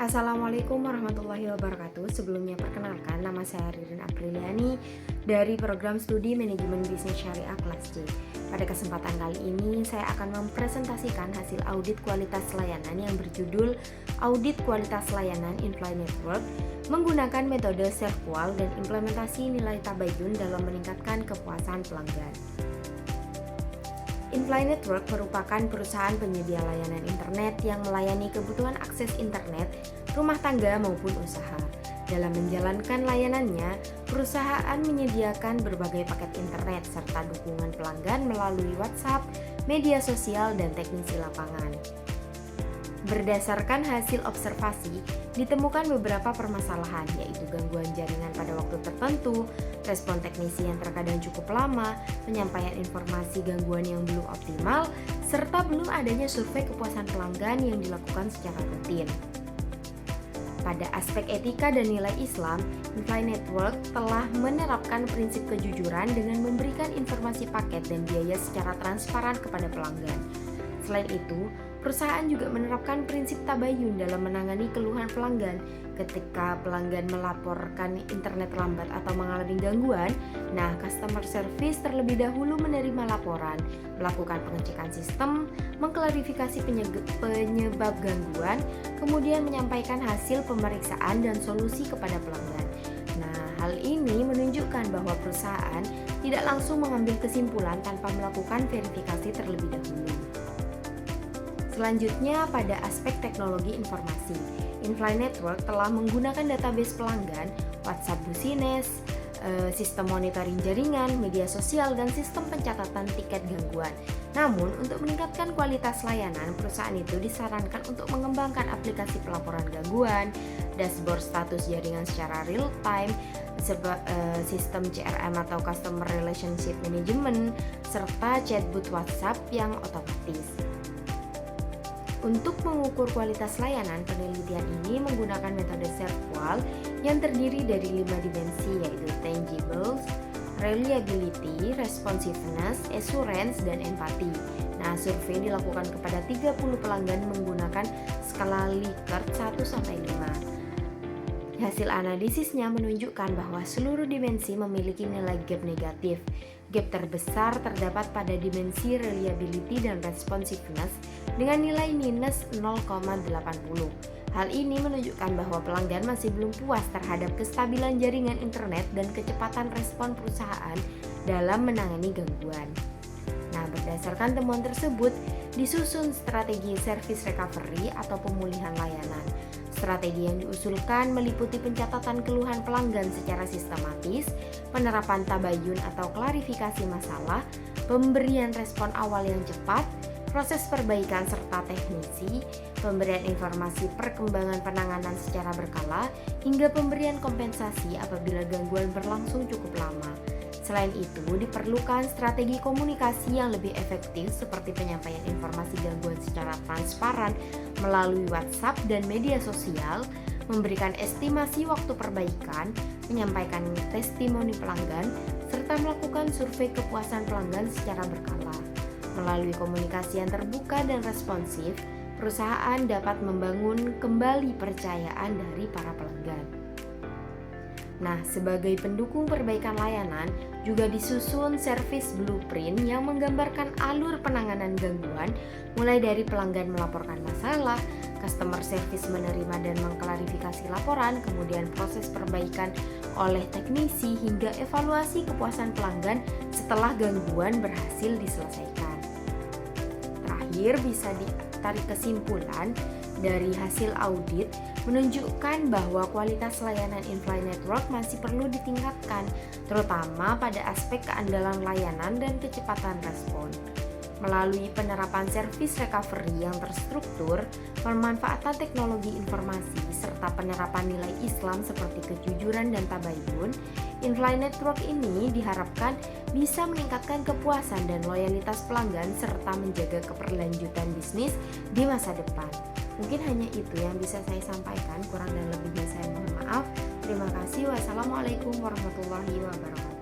Assalamualaikum warahmatullahi wabarakatuh. Sebelumnya perkenalkan, nama saya Ririn Apriliani dari program studi manajemen bisnis syariah kelas C. Pada kesempatan kali ini saya akan mempresentasikan hasil audit kualitas layanan yang berjudul Audit Kualitas Layanan In-Flight Network menggunakan metode SERVQUAL dan implementasi nilai tabayun dalam meningkatkan kepuasan pelanggan. In-Flight Network merupakan perusahaan penyedia layanan internet yang melayani kebutuhan akses internet rumah tangga maupun usaha. Dalam menjalankan layanannya, perusahaan menyediakan berbagai paket internet serta dukungan pelanggan melalui WhatsApp, media sosial, dan teknisi lapangan. Berdasarkan hasil observasi, ditemukan beberapa permasalahan, yaitu gangguan jaringan pada waktu tertentu, respon teknisi yang terkadang cukup lama, penyampaian informasi gangguan yang belum optimal, serta belum adanya survei kepuasan pelanggan yang dilakukan secara rutin. Pada aspek etika dan nilai Islam, In-Flight Network telah menerapkan prinsip kejujuran dengan memberikan informasi paket dan biaya secara transparan kepada pelanggan. Selain itu, perusahaan juga menerapkan prinsip tabayun dalam menangani keluhan pelanggan. Ketika pelanggan melaporkan internet lambat atau mengalami gangguan, customer service terlebih dahulu menerima laporan, melakukan pengecekan sistem, mengklarifikasi penyebab gangguan, kemudian menyampaikan hasil pemeriksaan dan solusi kepada pelanggan. Hal ini menunjukkan bahwa perusahaan tidak langsung mengambil kesimpulan tanpa melakukan verifikasi terlebih dahulu. Selanjutnya, pada aspek teknologi informasi, In-Flight Network telah menggunakan database pelanggan, WhatsApp Business, sistem monitoring jaringan, media sosial, dan sistem pencatatan tiket gangguan. Namun, untuk meningkatkan kualitas layanan, perusahaan itu disarankan untuk mengembangkan aplikasi pelaporan gangguan, dashboard status jaringan secara real time, sistem CRM atau Customer Relationship Management, serta chatbot WhatsApp yang otomatis. Untuk mengukur kualitas layanan, penelitian ini menggunakan metode SERVQUAL yang terdiri dari 5 dimensi, yaitu tangibles, reliability, responsiveness, assurance, dan empathy. Survei dilakukan kepada 30 pelanggan menggunakan skala Likert 1-5. Hasil analisisnya menunjukkan bahwa seluruh dimensi memiliki nilai gap negatif. Gap terbesar terdapat pada dimensi reliability dan responsiveness dengan nilai minus 0,80. Hal ini menunjukkan bahwa pelanggan masih belum puas terhadap kestabilan jaringan internet dan kecepatan respon perusahaan dalam menangani gangguan. Berdasarkan temuan tersebut, disusun strategi service recovery atau pemulihan layanan. Strategi yang diusulkan meliputi pencatatan keluhan pelanggan secara sistematis, penerapan tabayun atau klarifikasi masalah, pemberian respon awal yang cepat, proses perbaikan serta teknisi, pemberian informasi perkembangan penanganan secara berkala, hingga pemberian kompensasi apabila gangguan berlangsung cukup lama. Selain itu, diperlukan strategi komunikasi yang lebih efektif seperti penyampaian informasi gangguan secara transparan melalui WhatsApp dan media sosial, memberikan estimasi waktu perbaikan, menyampaikan testimoni pelanggan, serta melakukan survei kepuasan pelanggan secara berkala. Melalui komunikasi yang terbuka dan responsif, perusahaan dapat membangun kembali percayaan dari para pelanggan. Sebagai pendukung perbaikan layanan, juga disusun service blueprint yang menggambarkan alur penanganan gangguan, mulai dari pelanggan melaporkan masalah, customer service menerima dan mengklarifikasi laporan, kemudian proses perbaikan oleh teknisi, hingga evaluasi kepuasan pelanggan setelah gangguan berhasil diselesaikan. Terakhir, bisa ditarik kesimpulan dari hasil audit menunjukkan bahwa kualitas layanan In-Flight Network masih perlu ditingkatkan, terutama pada aspek keandalan layanan dan kecepatan respon. Melalui penerapan service recovery yang terstruktur, pemanfaatan teknologi informasi, serta penerapan nilai Islam seperti kejujuran dan tabayun, In-Flight Network ini diharapkan bisa meningkatkan kepuasan dan loyalitas pelanggan serta menjaga keberlanjutan bisnis di masa depan. Mungkin hanya itu yang bisa saya sampaikan, kurang dan lebihnya saya mohon maaf. Terima kasih. Wassalamualaikum warahmatullahi wabarakatuh.